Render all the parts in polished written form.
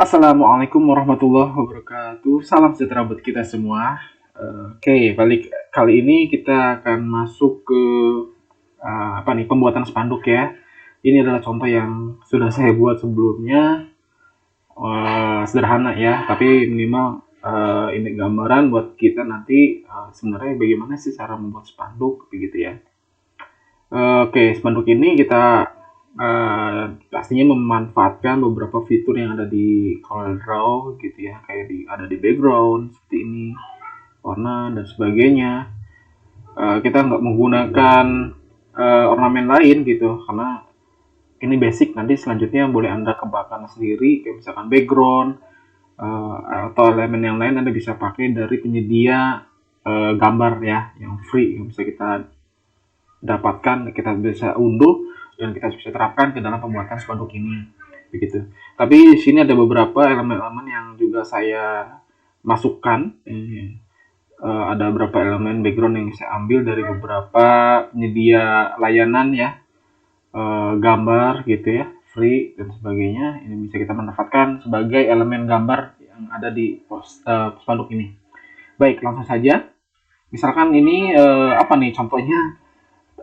Assalamualaikum warahmatullahi wabarakatuh. Salam sejahtera buat kita semua. Oke, balik kali ini kita akan masuk ke pembuatan spanduk ya. Ini adalah contoh yang sudah saya buat sebelumnya, sederhana ya, tapi minimal ini gambaran buat kita nanti sebenarnya bagaimana sih cara membuat spanduk begitu ya. Oke, spanduk ini kita pastinya memanfaatkan beberapa fitur yang ada di CorelDRAW gitu ya, kayak ada di background seperti ini, warna dan sebagainya. Kita nggak menggunakan ornamen lain gitu, karena ini basic. Nanti selanjutnya boleh Anda kembangkan sendiri, kayak misalkan background atau elemen yang lain Anda bisa pakai dari penyedia gambar ya, yang free yang bisa kita dapatkan, kita bisa unduh dan kita bisa terapkan ke dalam pembuatan spanduk ini begitu. Tapi di sini ada beberapa elemen-elemen yang juga saya masukkan. Ada beberapa elemen background yang saya ambil dari beberapa penyedia layanan ya, gambar gitu ya, free dan sebagainya. Ini bisa kita manfaatkan sebagai elemen gambar yang ada di spanduk ini. Baik, langsung saja. Misalkan ini contohnya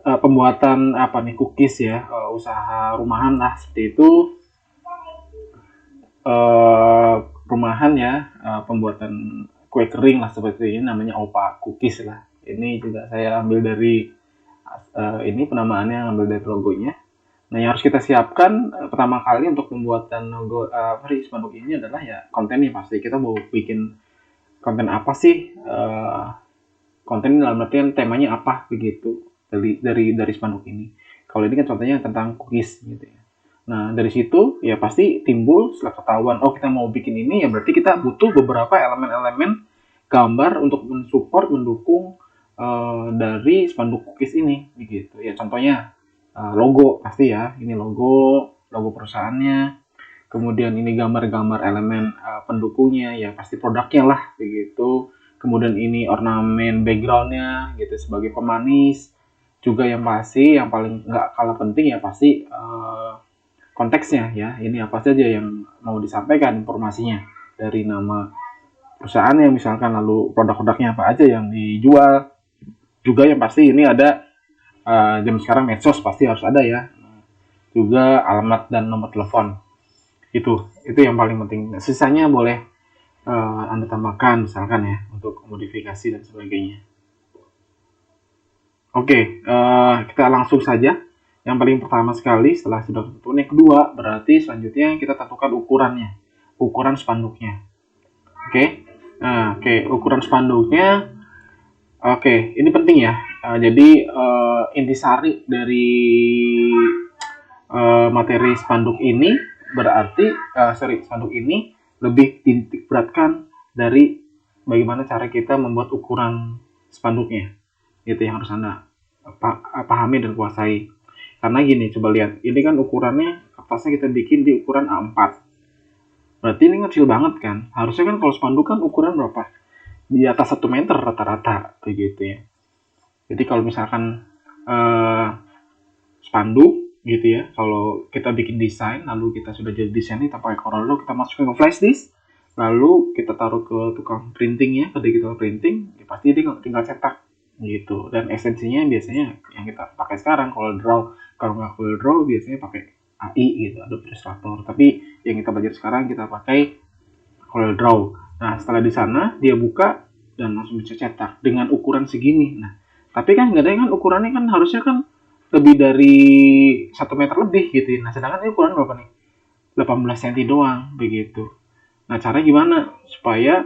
pembuatan cookies ya, usaha rumahan lah seperti itu. Rumahan ya, pembuatan kue kering lah seperti ini, namanya Opa Cookies lah. Ini juga saya ambil dari ini penamaannya, ambil dari logonya. Nah, yang harus kita siapkan pertama kali untuk pembuatan logo spanduk ini adalah ya kontennya. Pasti kita mau bikin konten apa sih, konten dalam artian temanya apa begitu dari spanduk ini. Kalau ini kan contohnya tentang cookies gitu ya. Nah, dari situ ya pasti timbul setelah ketahuan, oh kita mau bikin ini, ya berarti kita butuh beberapa elemen-elemen gambar untuk mensupport, mendukung dari spanduk cookies ini gitu. Ya contohnya logo pasti ya, ini logo perusahaannya. Kemudian ini gambar-gambar elemen pendukungnya, ya pasti produknya lah begitu. Kemudian ini ornamen backgroundnya gitu sebagai pemanis. Juga yang pasti, yang paling nggak kalah penting ya pasti konteksnya ya. Ini apa saja yang mau disampaikan informasinya, dari nama perusahaannya misalkan, lalu produk-produknya apa aja yang dijual. Juga yang pasti ini ada jam sekarang medsos pasti harus ada ya. Juga alamat dan nomor telepon. Itu yang paling penting. Sisanya boleh Anda tambahkan misalkan ya untuk modifikasi dan sebagainya. Oke, kita langsung saja. Yang paling pertama sekali setelah sudah tentukan, yang kedua berarti selanjutnya kita tentukan ukurannya, ukuran spanduknya. Oke, nah, ukuran spanduknya. Oke, ini penting ya. Jadi intisari dari materi spanduk ini berarti spanduk ini lebih titik beratkan dari bagaimana cara kita membuat ukuran spanduknya. Itu yang harus Anda pahami dan kuasai. Karena gini, coba lihat, ini kan ukurannya kertasnya kita bikin di ukuran A4. Berarti ini kecil banget kan. Harusnya kan kalau spanduk kan ukuran berapa? Di atas 1 meter rata-rata begitu ya. Jadi kalau misalkan spanduk gitu ya, kalau kita bikin desain, lalu kita sudah jadi desain, kita pakai CorelDRAW, kita masukin ke flash disk, lalu kita taruh ke tukang printing ya, ke digital printing, ya pasti dia tinggal cetak gitu. Dan esensinya biasanya yang kita pakai sekarang CorelDRAW. Kalau nggak CorelDRAW biasanya pakai AI gitu, Adobe Illustrator. Tapi yang kita belajar sekarang kita pakai CorelDRAW. Nah, setelah di sana dia buka dan langsung bisa cetak dengan ukuran segini. Nah, tapi kan nggak ada kan ukurannya kan harusnya kan lebih dari 1 meter lebih gitu. Nah, sedangkan ini ukuran berapa nih? 18 cm doang begitu. Nah, caranya gimana supaya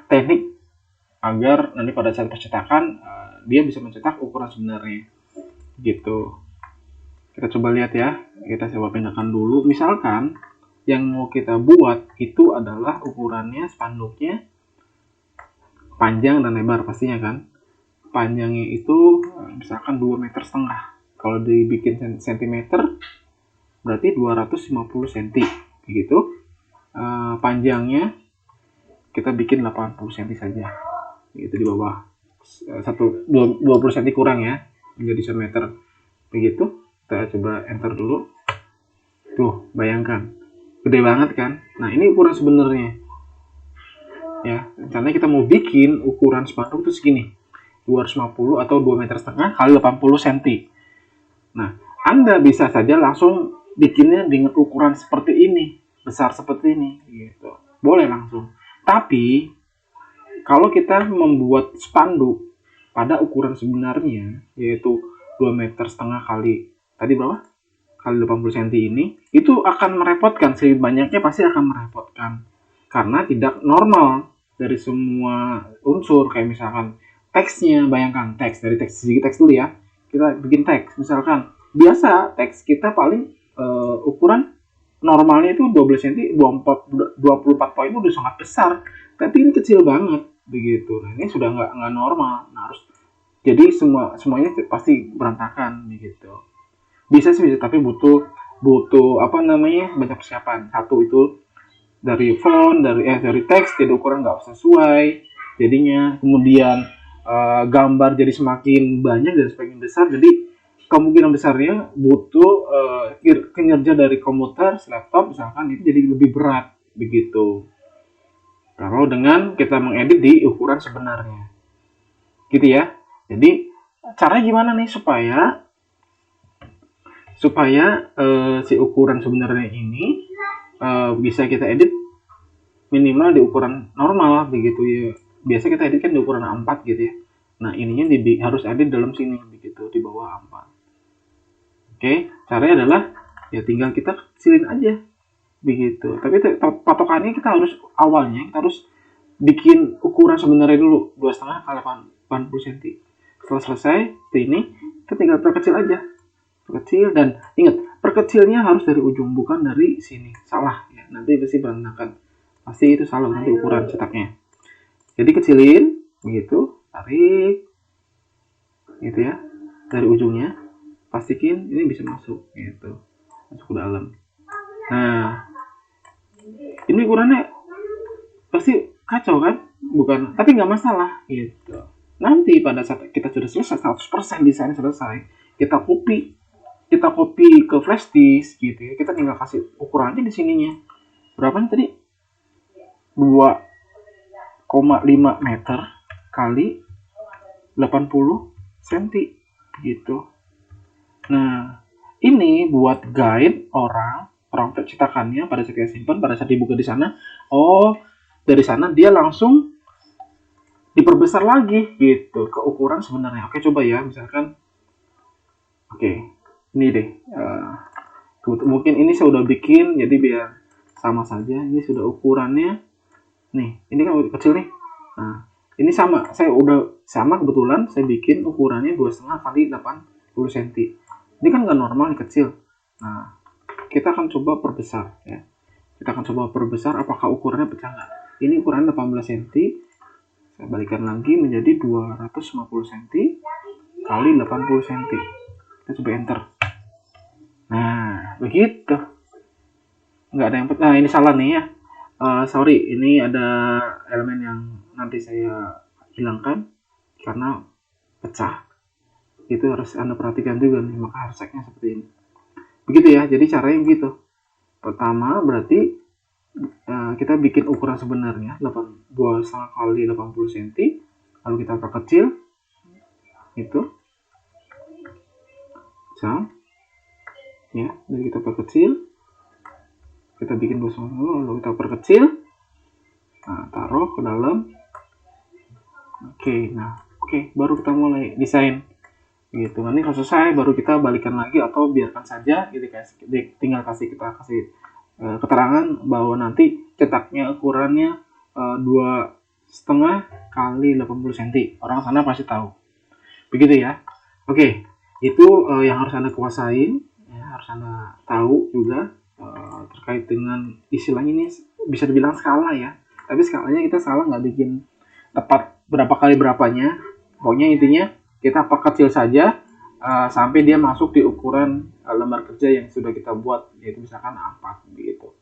teknik agar nanti pada saat percetakan dia bisa mencetak ukuran sebenarnya gitu. Kita coba lihat ya, kita coba pindahkan dulu. Misalkan yang mau kita buat itu adalah ukurannya spanduknya panjang dan lebar pastinya kan. Panjangnya itu misalkan 2,5 meter. Kalau dibikin sentimeter berarti 250 cm begitu. Panjangnya kita bikin 80 cm saja. Itu di bawah 20 cm kurang ya, menjadi 1 meter begitu. Kita coba enter dulu. Tuh, bayangkan Gede banget kan? Nah, ini ukuran sebenarnya. Ya, karena kita mau bikin ukuran spanduk itu segini. 250 atau 2,5 meter kali 80 cm. Nah, Anda bisa saja langsung bikinnya dengan ukuran seperti ini, besar seperti ini gitu. Boleh langsung. Tapi kalau kita membuat spanduk pada ukuran sebenarnya, yaitu 2,5 meter kali tadi berapa? Kali 80 cm ini, itu akan merepotkan. Sedikit banyaknya pasti akan merepotkan. Karena tidak normal dari semua unsur. Kayak misalkan teksnya, bayangkan teks. Dari teks, segi teks dulu ya. Kita bikin teks. Misalkan, biasa teks kita paling ukuran normalnya itu 12 cm, 24 poin udah sangat besar. Tapi ini kecil banget begitu. Nah, ini sudah nggak normal. Nah, harus jadi semuanya pasti berantakan begitu. Bisa sih, bisa, tapi butuh butuh apa namanya, banyak persiapan. Satu itu dari font, dari teks jadi ukuran nggak sesuai jadinya, kemudian gambar jadi semakin banyak dan semakin besar, jadi kemungkinan besarnya butuh kinerja dari komputer, laptop misalkan, itu jadi lebih berat begitu kalau dengan kita mengedit di ukuran sebenarnya gitu ya. Jadi caranya gimana nih supaya supaya si ukuran sebenarnya ini bisa kita edit minimal di ukuran normal begitu ya. Biasa kita edit kan di ukuran A4 gitu ya. Nah, ininya harus edit dalam sini begitu, di bawah A4. Oke, caranya adalah ya tinggal kita kecilin aja begitu. Tapi patokannya kita harus awalnya kita harus bikin ukuran sebenarnya dulu 2,5 kali 80 cm. Setelah selesai ini kita tinggal perkecil aja. Perkecil, dan ingat, perkecilnya harus dari ujung bukan dari sini. Salah ya. Nanti pasti berantakan. Pasti itu salah nanti ukuran cetaknya. Jadi kecilin begitu, tarik gitu ya. Dari ujungnya pastikan ini bisa masuk gitu. Masuk ke dalam. Nah, ini ukurannya pasti kacau kan? Bukan, tapi nggak masalah gitu. Nanti pada saat kita sudah selesai 100% desain selesai, kita copy ke flash disk gitu ya. Kita tinggal kasih ukurannya di sininya. Berapa nih tadi? 2,5 meter kali 80 cm gitu. Nah, ini buat guide orang cetakannya pada saat kita simpan, pada saat dibuka di sana. Oh, dari sana dia langsung diperbesar lagi gitu ke ukuran sebenarnya. Oke, coba ya, misalkan. Oke, ini deh. Mungkin ini saya udah bikin, jadi biar sama saja. Ini sudah ukurannya. Nih, ini kan kecil nih. Nah, ini sama. Saya udah sama kebetulan. Saya bikin ukurannya 2,5 kali 80 cm. Ini kan nggak normal, nih kecil. Nah, kita akan coba perbesar ya. Kita akan coba perbesar apakah ukurannya pecah nggak. Ini ukuran 18 cm. Saya balikan lagi menjadi 250 cm kali 80 cm. Kita coba enter. Nah, begitu. Nggak ada yang pecah. Nah, ini salah nih ya. Sorry, ini ada elemen yang nanti saya hilangkan karena pecah. Itu harus Anda perhatikan juga nih, maka harus ceknya seperti ini. Begitu ya, jadi caranya begitu. Pertama berarti kita bikin ukuran sebenarnya 2,5 kali 80 cm, lalu kita perkecil itu ya, jadi kita perkecil, kita bikin 2,5 lalu kita perkecil, nah taruh ke dalam. Oke, baru kita mulai desain gitu. Nanti kalau selesai baru kita balikan lagi atau biarkan saja gitu, tinggal kita kasih keterangan bahwa nanti cetaknya ukurannya 2,5 kali 80 cm. Orang sana pasti tahu. Begitu ya. Oke, itu yang harus Anda kuasain, ya, harus Anda tahu juga terkait dengan istilahnya ini bisa dibilang skala ya. Tapi skalanya kita salah, nggak bikin tepat berapa kali berapanya. Pokoknya intinya kita perkecil saja sampai dia masuk di ukuran lembar kerja yang sudah kita buat, yaitu misalkan A4 gitu.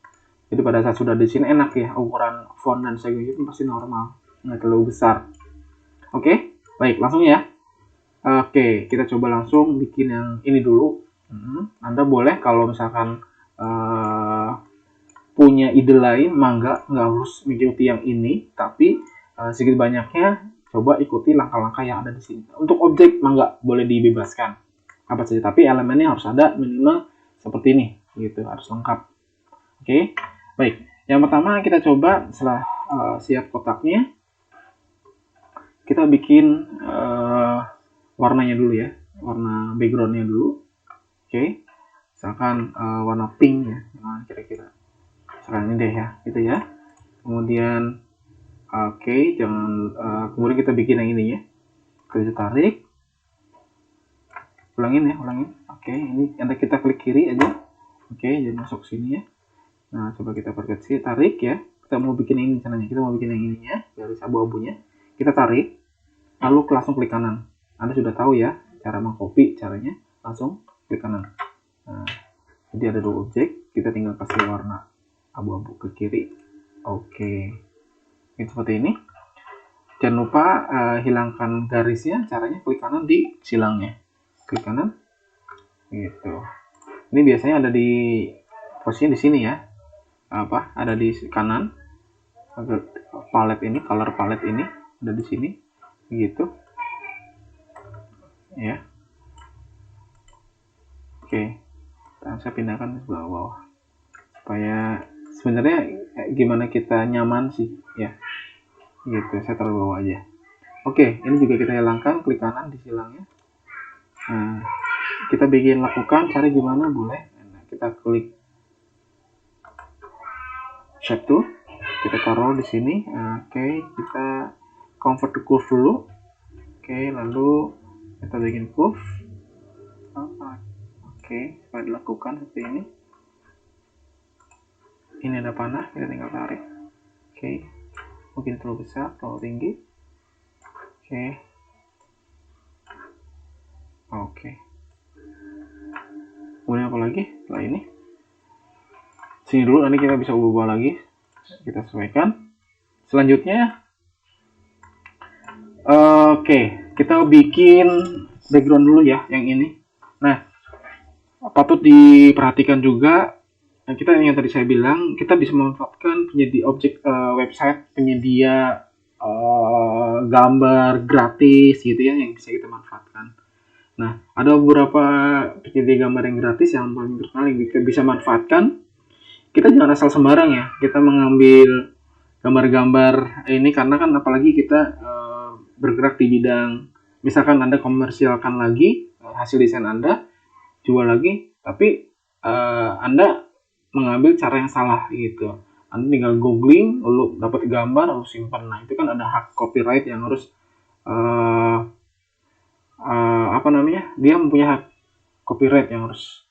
Jadi pada saat sudah di sini enak ya, ukuran font dan sebagainya itu pasti normal, nggak terlalu besar. Oke, baik, langsung ya. Oke, kita coba langsung bikin yang ini dulu. Anda boleh kalau misalkan punya ide lain, mangga, nggak harus mengikuti yang ini, tapi sedikit banyaknya coba ikuti langkah-langkah yang ada di sini. Untuk objek mangga boleh dibebaskan apa saja, tapi elemennya harus ada minimal seperti ini, gitu, harus lengkap. Oke, baik. Yang pertama kita coba setelah siap kotaknya, kita bikin warnanya dulu ya, warna backgroundnya dulu. Oke, misalkan warna pink ya, kira-kira. Misalkan ini deh ya, gitu ya. Kemudian jangan kemudian kita bikin yang ini ya. Kita tarik, ulangin. Ini nanti kita klik kiri aja. Jadi masuk sini ya. Nah, coba kita perkecil, tarik ya. Kita mau bikin ini caranya. Kita mau bikin yang ininya, garis abu-abunya. Kita tarik, lalu langsung klik kanan. Anda sudah tahu ya cara mengcopy caranya. Langsung klik kanan. Nah, jadi ada dua objek. Kita tinggal kasih warna abu-abu ke kiri. Ini seperti ini. Jangan lupa hilangkan garisnya. Caranya klik kanan di silangnya. Klik kanan. Gitu. Ini biasanya ada di posisinya di sini ya. Ada di kanan. Palet ini, color palet ini ada di sini. Gitu. Ya. Saya pindahkan ke bawah. Supaya sebenarnya gimana kita nyaman sih ya. Gitu, saya taruh bawah aja. Ini juga kita hilangkan, klik kanan di silangnya. Nah, kita bikin lakukan, cari gimana boleh. Nah, kita klik shape tool, kita taruh di sini. Kita convert to curve dulu. Lalu kita bikin curve. Supaya dilakukan seperti ini. Ini ada panah, kita tinggal tarik. Mungkin terlalu besar, terlalu tinggi. Kemudian apa lagi setelah ini? Sini dulu, nanti kita bisa ubah lagi. Kita sesuaikan. Selanjutnya, kita bikin background dulu ya, yang ini. Nah, patut diperhatikan juga. Kita yang tadi saya bilang, kita bisa memanfaatkan penyedia objek website penyedia gambar gratis gitu ya, yang bisa kita manfaatkan. Nah, ada beberapa penyedia gambar yang gratis yang paling terkenal yang kita bisa manfaatkan. Kita jangan asal sembarang ya, kita mengambil gambar-gambar ini, karena kan apalagi kita bergerak di bidang, misalkan Anda komersialkan lagi hasil desain Anda, jual lagi, tapi Anda mengambil cara yang salah gitu. Anda tinggal googling, lalu dapat gambar, lalu simpan. Nah, itu kan ada hak copyright yang harus dia mempunyai hak copyright yang harus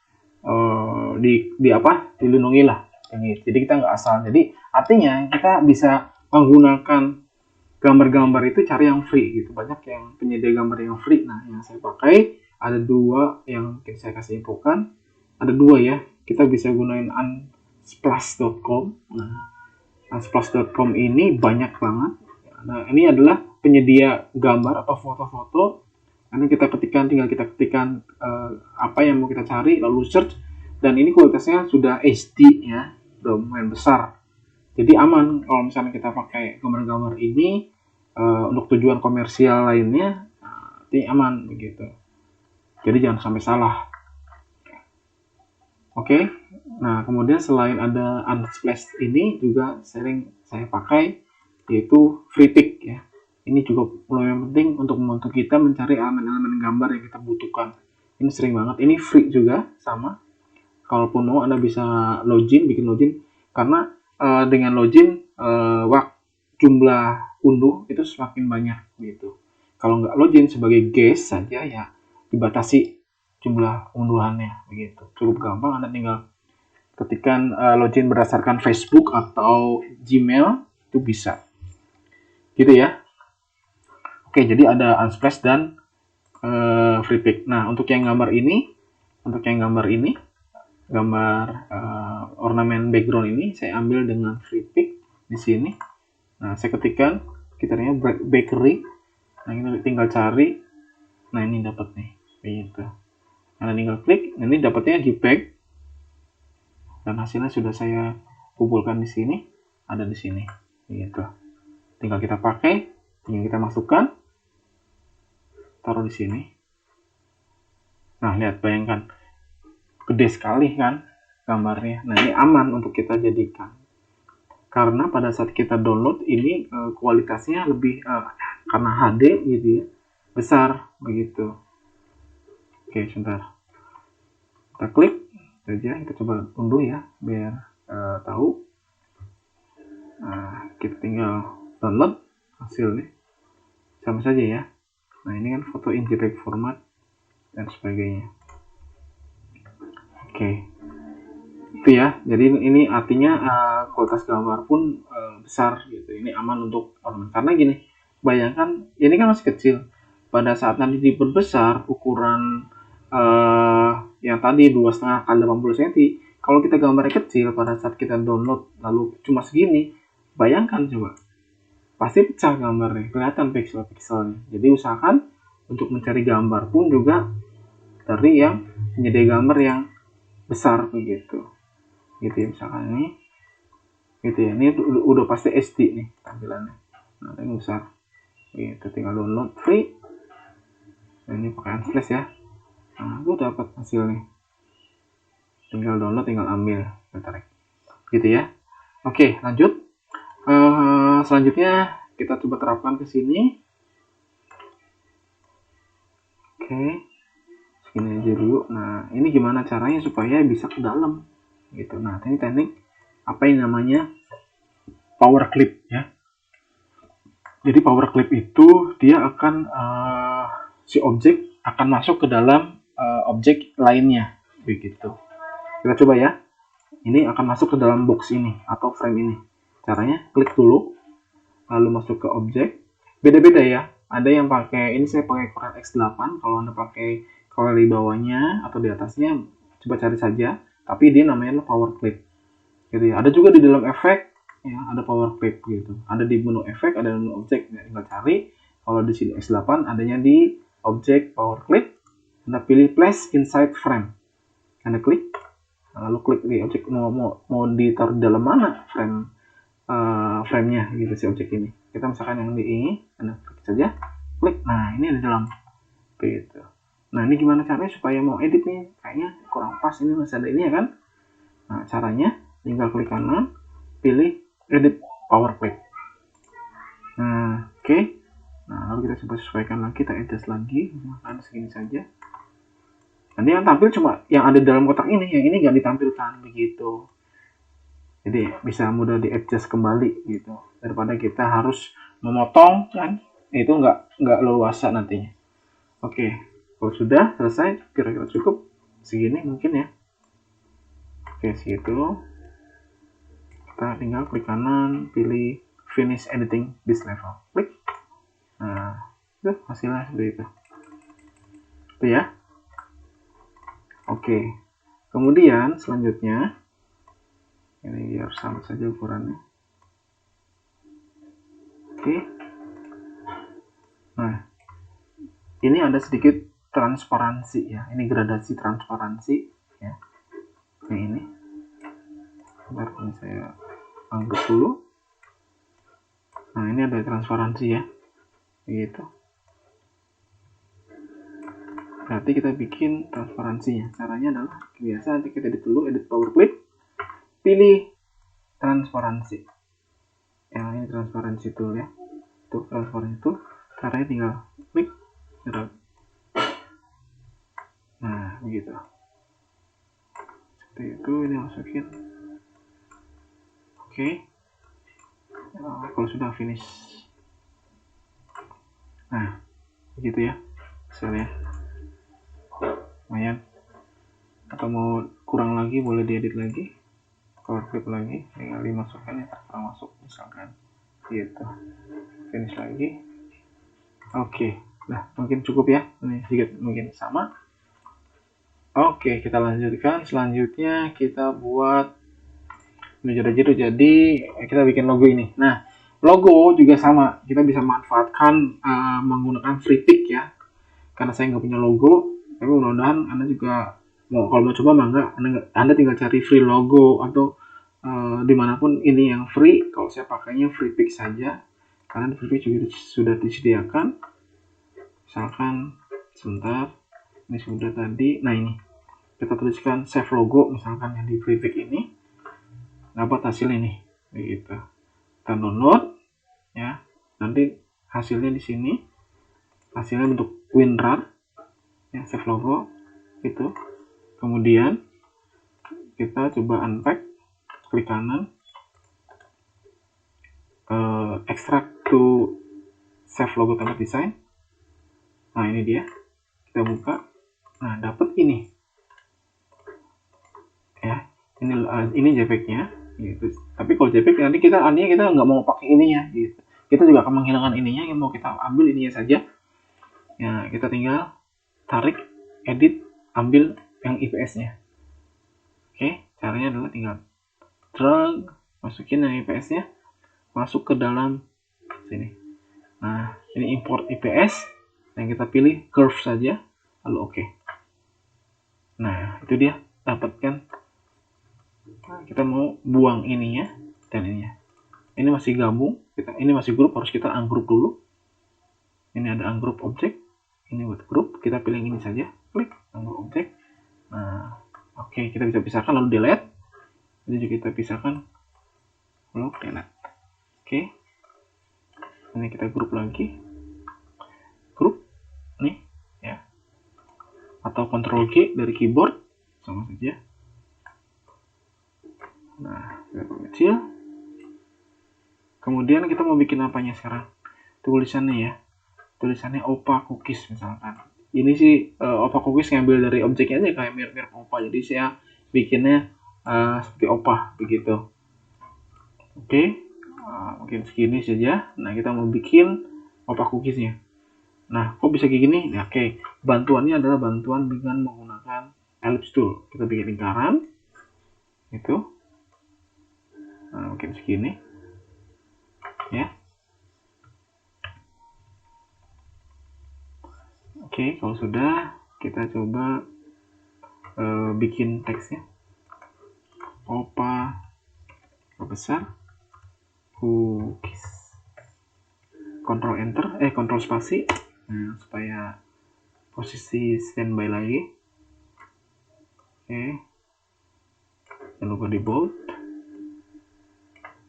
dilindungi lah. Jadi kita nggak asal. Jadi artinya kita bisa menggunakan gambar-gambar itu cari yang free gitu. Banyak yang penyedia gambar yang free. Nah, yang saya pakai ada dua yang saya kasih infokan. Ada dua ya. Kita bisa gunain unsplash.com. Nah, unsplash.com ini banyak banget. Nah, ini adalah penyedia gambar atau foto-foto. Nanti tinggal kita ketikkan apa yang mau kita cari, lalu search, dan ini kualitasnya sudah HD ya, udah lumayan besar. Jadi aman kalau misalnya kita pakai gambar-gambar ini untuk tujuan komersial lainnya, ini aman begitu. Jadi jangan sampai salah. Nah kemudian selain ada Unsplash ini juga sering saya pakai, yaitu Freepik ya. Ini juga lumayan penting untuk membantu kita mencari elemen-elemen gambar yang kita butuhkan. Ini sering banget. Ini free juga, sama. Kalaupun mau Anda bisa bikin login, karena dengan login jumlah unduh itu semakin banyak gitu. Kalau nggak login sebagai guest saja ya dibatasi jumlah unduhannya begitu. Cukup gampang, Anda tinggal ketikkan login berdasarkan Facebook atau Gmail, itu bisa. Gitu ya. Jadi ada Unsplash dan Freepik. Nah, untuk yang gambar ini, gambar ornamen background ini saya ambil dengan Freepik di sini. Nah, saya ketikkan kitarnya bakery. Nah, ini tinggal cari. Nah, ini dapat nih, gitu. Nah, tinggal klik. Ini dapatnya JPEG. Dan hasilnya sudah saya kumpulkan di sini, ada di sini, gitu. Tinggal kita pakai, tinggal kita masukkan, taruh di sini. Nah, lihat, bayangkan, gede sekali kan gambarnya. Nah, ini aman untuk kita jadikan. Karena pada saat kita download ini kualitasnya lebih karena HD gitu ya, besar begitu. Oke, sebentar. Kita klik saja, kita coba unduh ya biar tahu. Nah, kita tinggal download hasilnya. Sama saja ya. Nah, ini kan foto in JPEG format dan sebagainya. Oke. Itu ya. Jadi ini artinya kualitas gambar pun besar gitu. Ini aman untuk orang. Karena gini, bayangkan ini kan masih kecil. Pada saat nanti diperbesar ukuran yang tadi 2,5 kali 80 cm, kalau kita gambarnya kecil pada saat kita download lalu cuma segini, bayangkan coba, pasti pecah gambarnya, kelihatan pixel-pixelnya. Jadi usahakan untuk mencari gambar pun juga dari yang menjadi gambar yang besar begitu. Gitu ya, misalkan ini gitu ya, ini udah pasti SD nih tampilannya. Nah, ini besar gitu, tinggal download free. Nah, ini pakai Unsplash ya. Nah, itu dapat hasilnya, tinggal download, tinggal ambil, tarik gitu ya. Oke, lanjut. Selanjutnya kita coba terapkan ke sini. Oke, segini aja dulu. Nah, ini gimana caranya supaya bisa ke dalam gitu. Nah, ini teknik apa yang namanya power clip ya. Jadi power clip itu dia akan si objek akan masuk ke dalam objek lainnya begitu. Kita coba ya. Ini akan masuk ke dalam box ini atau frame ini. Caranya klik dulu, lalu masuk ke objek. Beda-beda ya. Ada yang pakai, ini saya pakai Corel X8. Kalau Anda pakai Corel di bawahnya atau di atasnya, coba cari saja. Tapi dia namanya power clip. Gitu ya. Ada juga di dalam efek, ya, ada power clip gitu. Ada di menu efek, ada di menu objek. Ya, tinggal cari. Kalau di sini X8 adanya di objek power clip. Anda pilih place inside frame. Anda klik, lalu klik di objek, mau ditaruh di dalam mana frame-nya gitu si objek ini. Kita misalkan yang di ini, Anda klik saja, klik. Nah, ini di dalam gitu. Nah, ini gimana caranya supaya mau edit nih? Kayaknya kurang pas, ini masih ada ini ya kan? Nah, caranya tinggal klik kanan, pilih edit power clip. Nah, oke. Nah, lalu kita coba sesuaikan lagi, kita adjust lagi, misalkan segini saja. Nanti yang tampil cuma yang ada dalam kotak ini, yang ini nggak ditampilkan begitu. Jadi bisa mudah di adjust kembali gitu, daripada kita harus memotong kan, itu nggak leluasa nantinya. Oke, kalau sudah selesai, kira-kira cukup segini mungkin ya. Oke, segitu. Kita tinggal klik kanan, pilih finish editing this level, klik. Nah, itu hasilnya seperti itu. Itu ya. Oke, kemudian selanjutnya ini biar sama saja ukurannya. Oke. Nah, ini ada sedikit transparansi ya. Ini gradasi transparansi ya. Yang ini. Bentar, ini saya angkat dulu. Nah, ini ada transparansi ya. Begitu. Berarti kita bikin transparansinya. Caranya adalah biasa nanti kita edit dulu, edit power clip, pilih transparansi. Yang ini transparansi tool ya. Tuh transparansi tool. Caranya tinggal klik, drag. Nah, begitu. Seperti itu, ini masukin. Oke. Kalau sudah finish. Nah, begitu ya hasilnya. Lumayan. Atau mau kurang lagi boleh diedit lagi, power clip lagi, tinggal dimasukkan ya, kurang masuk misalkan gitu. Finish lagi. Oke, nah mungkin cukup ya, ini sedikit mungkin sama. Oke, kita lanjutkan. Selanjutnya kita buat jadi kita bikin logo ini. Nah, logo juga sama, kita bisa manfaatkan menggunakan free pick ya. Karena saya nggak punya logo, tapi mudah-mudahan Anda juga kalau mau coba mangga, Anda tinggal cari free logo atau dimanapun ini yang free. Kalau saya pakainya free pick saja, karena di free pick juga sudah disediakan. Misalkan sebentar, ini sudah tadi. Nah, ini kita tuliskan save logo, misalkan yang di free pick ini, dapat hasil ini, begitu. Kita download, ya. Nanti hasilnya di sini, hasilnya bentuk WinRAR, ya, save logo itu. Kemudian kita coba unpack, klik kanan, extract to save logo template design. Nah, ini dia, kita buka. Nah, dapat ini, ya, ini JPEG-nya gitu. Tapi kalau JPEG nanti kita nggak mau pakai ininya gitu, kita juga akan menghilangkan ininya, yang mau kita ambil ininya saja. Ya, kita tinggal tarik, edit, ambil yang IPS-nya. Oke, caranya adalah tinggal drag, masukin yang IPS-nya, masuk ke dalam sini. Nah, ini import IPS, yang kita pilih curve saja, lalu oke. Nah, itu dia, dapatkan. Nah, kita mau buang ininya dan ininya. Ini masih gabung, ini masih grup, harus kita ungroup dulu. Ini ada ungroup object, ini buat grup, kita pilih ini saja, klik ungroup object. Nah, oke, kita bisa pisahkan lalu delete. Ini juga kita pisahkan lalu delete. Oke, ini kita grup lagi, grup nih ya, atau Ctrl G dari keyboard sama saja. Nah, kita kecil. Kemudian kita mau bikin apanya sekarang? Tulisannya ya, tulisannya OPA cookies misalkan. Ini sih OPA cookies ngambil dari objeknya aja, kayak mirip-mirip OPA, jadi saya bikinnya seperti OPA begitu. Oke, mungkin segini saja. Nah, kita mau bikin OPA cookiesnya. Nah, kok bisa kayak gini? Ya, oke, bantuannya adalah bantuan dengan menggunakan ellipse tool. Kita bikin lingkaran itu. Nah, mungkin segini ya. Oke, kalau sudah, kita coba bikin teksnya. OPA besar cookies. Control enter, control spasi. Nah, supaya posisi standby lagi. Oke. Jangan lupa di bold.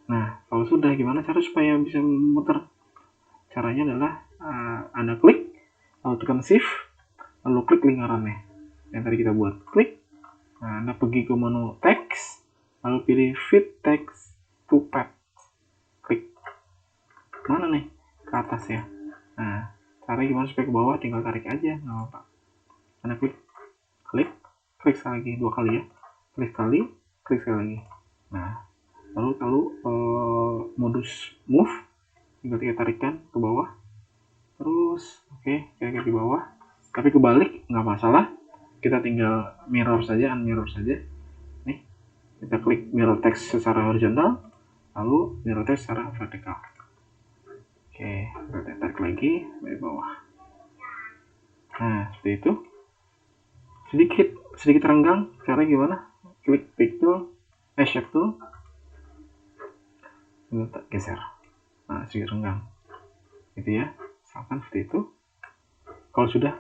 Nah, kalau sudah, gimana cara supaya bisa memutar? Caranya adalah Anda klik, lalu tekan shift, lalu klik lingkarannya yang tadi kita buat, klik. Nah, Anda pergi ke menu text, lalu pilih fit text to path, klik. Mana nih? Ke atas ya. Nah, caranya gimana supaya ke bawah? Tinggal tarik aja, nggak apa-apa. Anda klik, klik sekali lagi, 2 kali ya. Klik sekali lagi. Nah, lalu modus move, tinggal kita tarikkan ke bawah. Terus, oke, kira-kira di bawah. Tapi kebalik, nggak masalah. Kita tinggal mirror saja, unmirror saja. Nih, kita klik mirror text secara horizontal, lalu mirror text secara vertikal. Oke, kita tarik lagi dari bawah. Nah, seperti itu. Sedikit renggang. Caranya gimana? Klik pick tool, shape tool, kita geser. Nah, sedikit renggang. Gitu ya. Misalkan seperti itu. Kalau sudah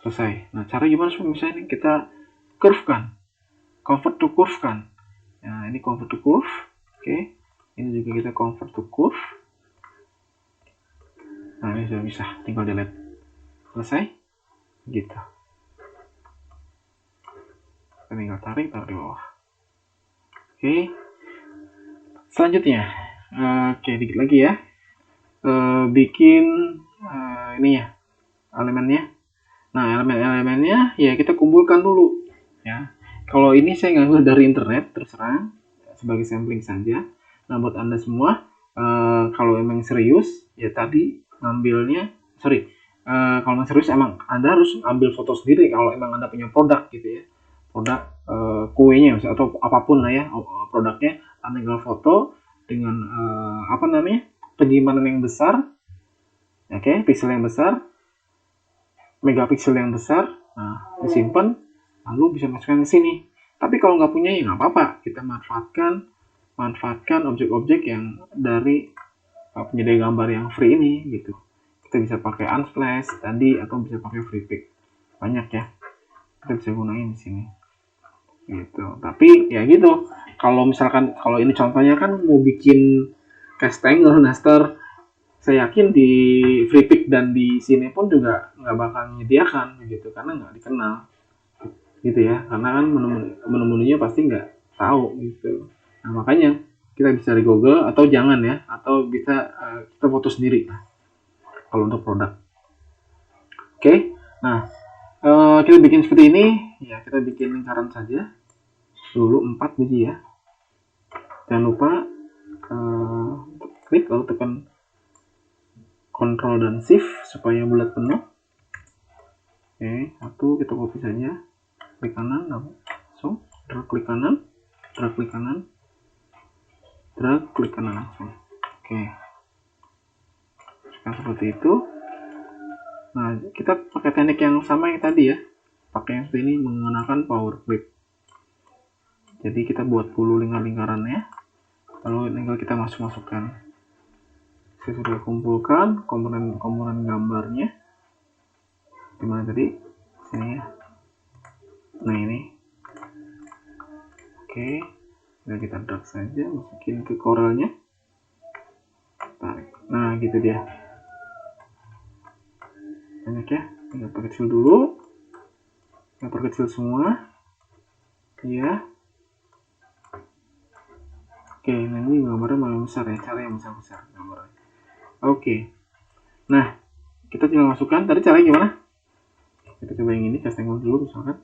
selesai. Nah, cara gimana supaya misalnya kita curve kan, convert to curve kan. Nah, ini convert to curve. Oke, ini juga kita convert to curve. Nah, ini sudah bisa, tinggal delete. Selesai. Gitu. Kita tinggal tarik di bawah. Oke. Selanjutnya, oke, dikit lagi ya. Bikin ini ya, elemennya. Nah, elemen-elemennya ya kita kumpulkan dulu ya. Kalau ini saya ngambil dari internet, terserah, sebagai sampling saja. Nah, buat Anda semua, kalau emang serius ya tadi ngambilnya, kalau emang serius emang Anda harus ambil foto sendiri kalau emang Anda punya produk gitu ya. Produk kuenya atau apapun lah ya produknya, Anda tinggal foto dengan penyimpanan yang besar. Oke, pixel yang besar, megapiksel yang besar. Nah, disimpan, lalu bisa masukkan ke sini. Tapi kalau nggak punya ya nggak apa-apa, kita manfaatkan manfaatkan objek-objek yang dari penyedia gambar yang free ini gitu. Kita bisa pakai Unsplash tadi atau bisa pakai FreePik. Banyak ya. Kita bisa gunain di sini. Gitu. Tapi ya gitu. Kalau misalkan kalau ini contohnya kan mau bikin rectangle master, saya yakin di FreePik dan di sini pun juga nggak bakal menyediakan gitu karena nggak dikenal gitu ya, karena kan menu-menunya pasti nggak tahu gitu. Nah makanya kita bisa di Google atau jangan ya, atau bisa kita foto sendiri lah kalau untuk produk. Oke, nah kita bikin seperti ini ya, kita bikin lingkaran saja dulu 4 biji ya. Jangan lupa klik lalu tekan Ctrl dan Shift supaya bulat penuh. Oke, satu kita copy saja, klik kanan langsung, drag klik kanan, drag klik kanan, drag klik kanan langsung. Oke, nah seperti itu. Nah kita pakai teknik yang sama yang tadi ya, pakai yang seperti ini menggunakan power clip. Jadi kita buat 10 lingkaran-lingkarannya, lalu tinggal kita masukkan. Saya sudah kumpulkan komponen-komponen gambarnya. Dimana tadi? Sini ya. Nah ini. Oke, kita drag saja, masukin ke Corelnya. Tarik. Nah gitu dia. Banyak ya. Tinggal perkecil dulu. Tinggal perkecil semua. Ya. Oke, nah ini gambarnya malah besar ya, cara yang besar-besar gambarnya. Oke, nah kita tinggal masukkan. Tadi caranya gimana? Kita coba yang ini, cast angle dulu misalkan.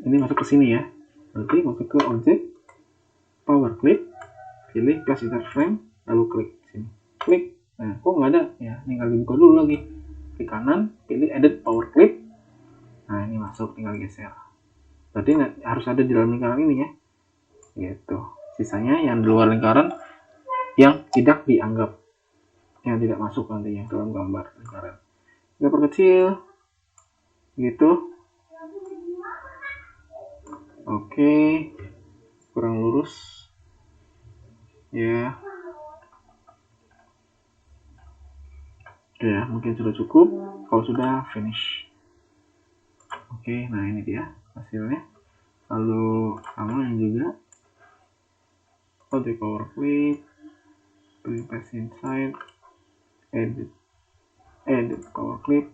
Ini masuk ke sini ya. Berarti masuk ke objek, power clip, pilih plus interframe, lalu klik sini. Klik. Nah, kok nggak ada? Ya, tinggal dibuka dulu lagi. Klik kanan, pilih edit power clip. Nah, ini masuk, tinggal geser. Berarti harus ada di dalam lingkaran ini ya. Gitu. Sisanya yang di luar lingkaran yang tidak dianggap, yang tidak masuk nantinya dalam gambar lingkaran. Kita perkecil gitu. Oke, kurang lurus ya. Oke ya, mungkin sudah cukup. Kalau sudah, finish. Oke, nah ini dia hasilnya. Lalu sama yang juga object power clip, pilih paste inside, edit power clip.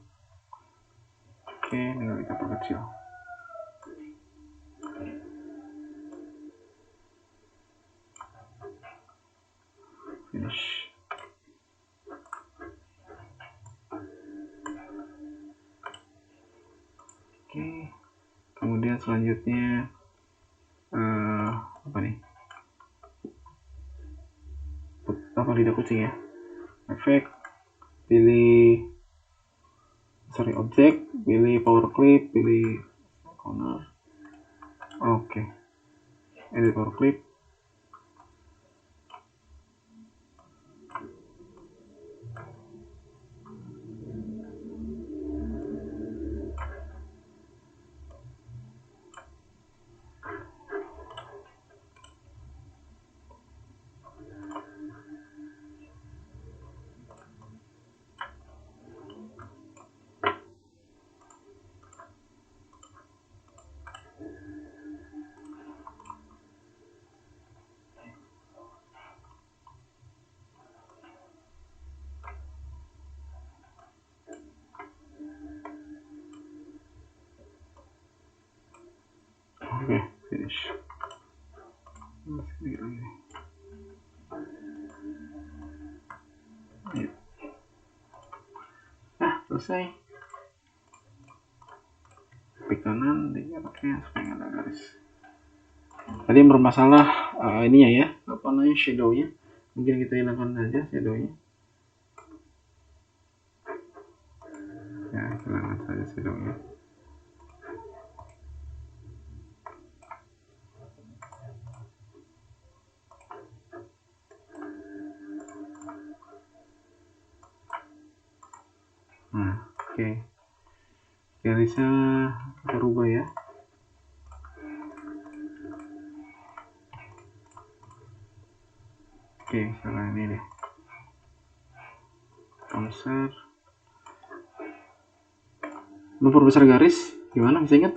Oke, tinggal kita perkecil. Finish. Oke, kemudian selanjutnya apa nih? Apa lidah kucing ya? Efek, pilih object, pilih power clip, pilih corner. Oke, edit power clip. Oke, finish. Nah, selesai. Klik kanan, pakai supaya ada garis. Tadi yang bermasalah ininya ya, apa namanya, shadownya. Mungkin kita hilangkan saja shadownya. Ya, hilangkan saja shadownya. Nah, oke. Garisnya kita rubah ya. Oke, misalnya ini deh, konser. Memperbesar garis gimana, bisa ingat?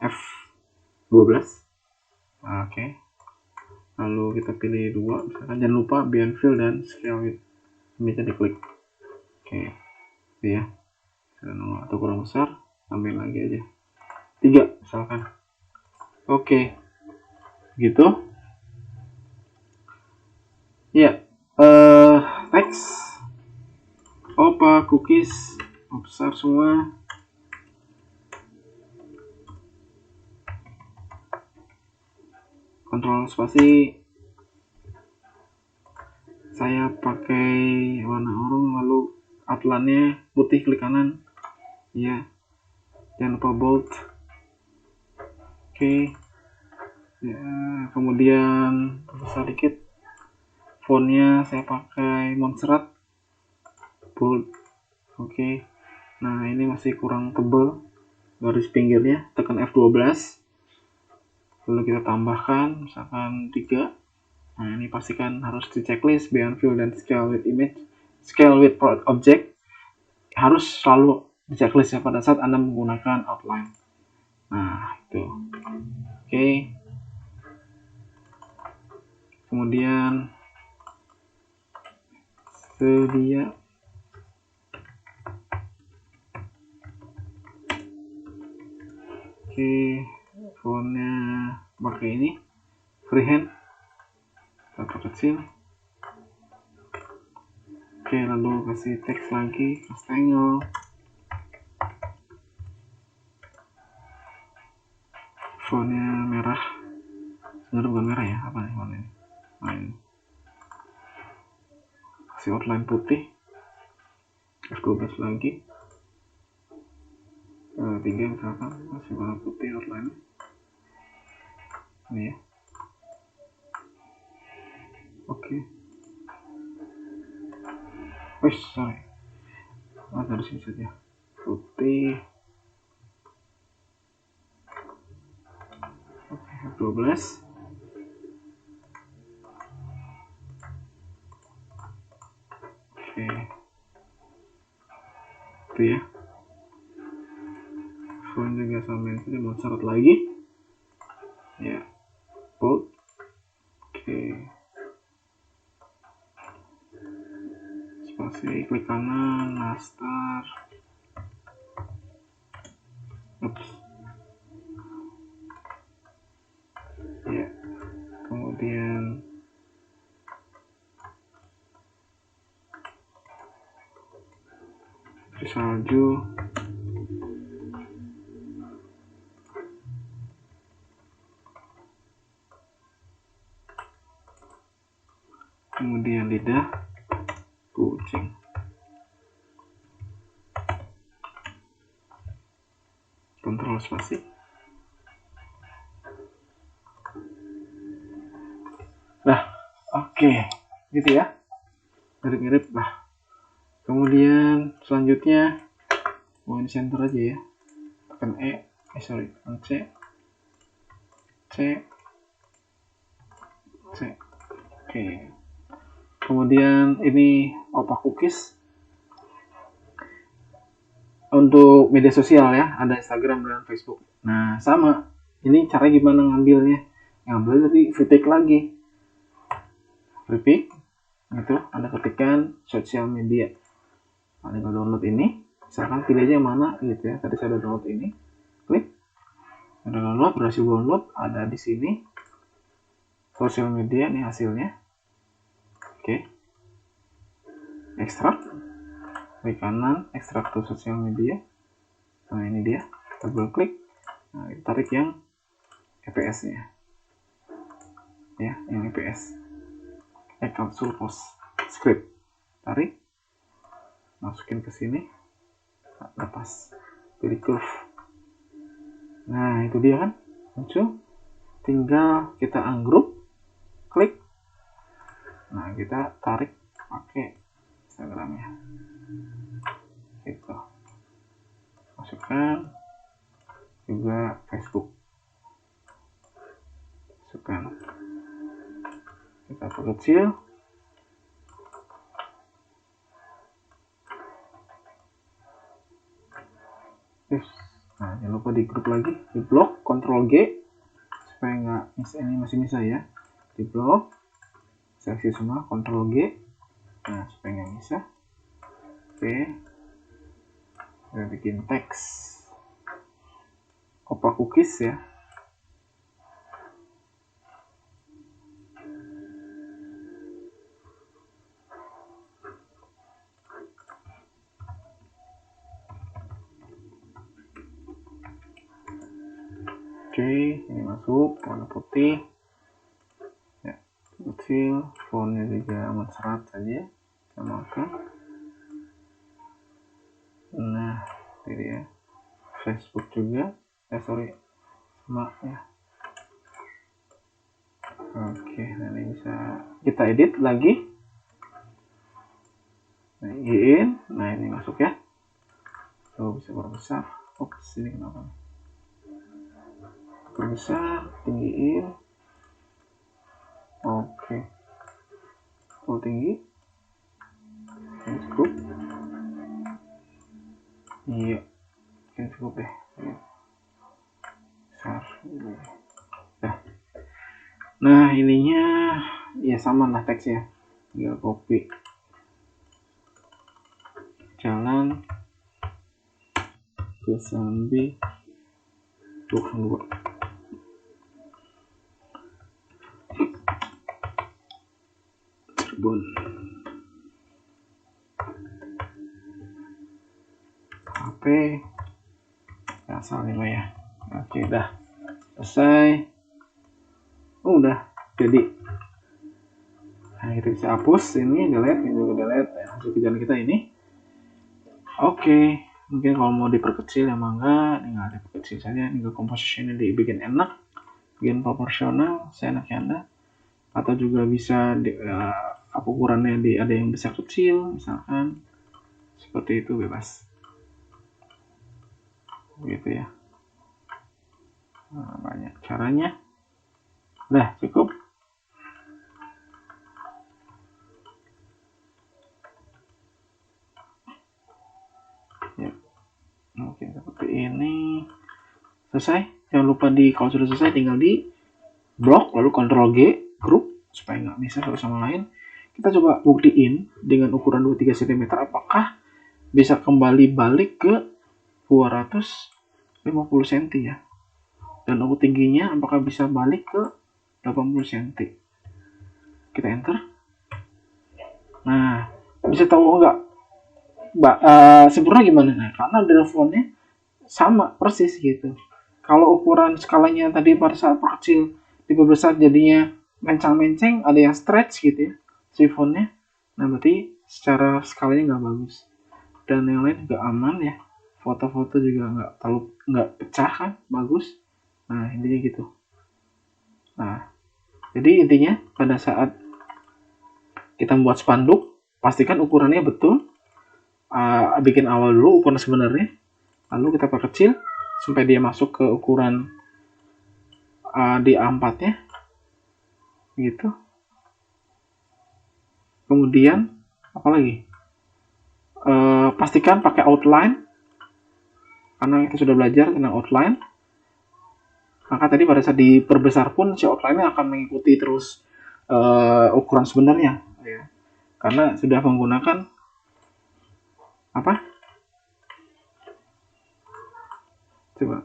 F12. Oke, lalu kita pilih 2, misalkan jangan lupa beyond fill dan scale width, bisa diklik. Oke, itu ya, atau kurang besar, tambahin lagi aja 3 misalkan. Oke, gitu ya. Teks, opa, cookies besar semua. Kontrol spasi, saya pakai warna oranye, lalu outline-nya putih, klik kanan ya, jangan lupa bold. Oke ya, kemudian besar dikit fontnya, saya pakai Montserrat bold. Oke, nah ini masih kurang tebal garis pinggirnya, tekan F12, lalu kita tambahkan misalkan 3. Nah ini pastikan harus di checklist beyond fill dan scale with image, scale with object harus selalu di checklist ya pada saat Anda menggunakan outline. Nah itu. Oke, kemudian sedia. Oke, fontnya pakai ini freehand, kita kecil. Oke, lalu kasih teks lagi, kastengel, fontnya merah, sebenarnya bukan merah ya, apa nih warnanya? Nah, ini kasih outline putih, F12 lagi, 3 misalkan, kasih warna putih outline ini ya. Oke, sorry, dari sini saja, putih. Oke, F12. Oke, itu ya, font juga sama ini saja, mau syarat lagi ya, bold. Oke, spasi, klik kanan, master. Oops. Ya, kemudian salju, kemudian lidah kucing. Kontrol spasi. Nah, oke, gitu ya, mirip-mirip lah. Kemudian selanjutnya mau ini center aja ya, tekan tekan C. Oke, kemudian ini opak cookies untuk media sosial ya, ada Instagram dan Facebook. Nah sama, ini cara gimana ngambilnya, ngambil dari VTech lagi, VTech itu Anda ketikkan sosial media, Anda download ini, misalkan pilih aja yang mana gitu ya. Tadi saya udah download ini, klik, udah download, berhasil download, ada di sini sosial media, nih hasilnya. Oke, ekstrak, klik kanan, ekstrak ke sosial media. Nah ini dia, double klik, nah tarik yang EPS nya ya, yang EPS, Council Post Script, tarik, masukin ke sini, lepas, pilih curve. Nah itu dia kan muncul, tinggal kita ungroup, klik, nah kita tarik pakai Instagramnya gitu, masukkan juga Facebook, masukkan, kita perkecil, jangan lupa di grup lagi, di blok, Ctrl G supaya nggak ini masih bisa ya, di blok, seleksi semua, Ctrl G, nah supaya nggak bisa. Oke, kita bikin teks OPA cookies ya. Oke, ini masuk warna putih ya, kecil, fontnya juga amat serat saja, samakan. Nah ini dia, Facebook juga, sama ya. Oke, nah ini bisa kita edit lagi, nah ini masuk ya, bisa perbesar. Ops, ini kenapa? Perbesar, tinggiin. Oke, full tinggi, ini cukup. Iya, ini cukup deh. Besar. Nah ininya ya sama lah teksnya, tinggal copy. Jalan Kesambi 22. Cirebon. HP asal nih ya. Oke, udah selesai. Udah jadi. Nah, kita bisa hapus ini, delete, ini juga delete ya, hasil kerjaan kita ini. Oke, mungkin kalau mau diperkecil ya mangga, tinggal diperkecil saja, tinggal compositionnya dibikin enak, bikin proporsional, seenaknya Anda. Atau juga bisa ukurannya ada yang besar kecil, misalkan seperti itu, bebas. Begitu ya. Nah, banyak caranya. Udah cukup. Ya, mungkin seperti ini. Selesai. Jangan lupa kalau sudah selesai tinggal di blok, lalu Ctrl G, grup, supaya nggak bisa satu sama lain. Kita coba buktiin dengan ukuran 23 cm apakah bisa kembali balik ke 250 cm ya. Dan untuk tingginya apakah bisa balik ke 80 cm. Kita enter. Nah, bisa tahu enggak sempurna gimana? Nah, karena teleponnya sama persis gitu. Kalau ukuran skalanya tadi pada saat perkecil diperbesar jadinya mencang-menceng, ada yang stretch gitu ya sifonnya. Nah berarti secara skalanya nggak bagus. Dan yang lain juga aman ya. Foto-foto juga nggak pecah kan, bagus. Nah intinya gitu. Nah jadi intinya pada saat kita membuat spanduk, pastikan ukurannya betul. Bikin awal dulu ukuran sebenarnya, lalu kita perkecil sampai dia masuk ke ukuran di A4 nya gitu. Kemudian apa lagi, pastikan pakai outline karena kita sudah belajar tentang outline. Maka tadi pada saat diperbesar pun si outline-nya akan mengikuti terus ukuran sebenarnya ya. Karena sudah menggunakan apa, coba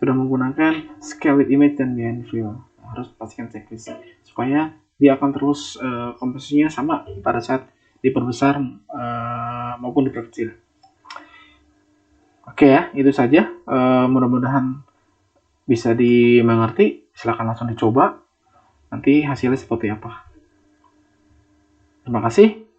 sudah menggunakan scale with image dan behind fill. Harus pastikan checklist supaya dia akan terus komposisinya sama pada saat diperbesar maupun diperkecil. Oke ya, itu saja. Mudah-mudahan bisa dimengerti. Silahkan langsung dicoba. Nanti hasilnya seperti apa. Terima kasih.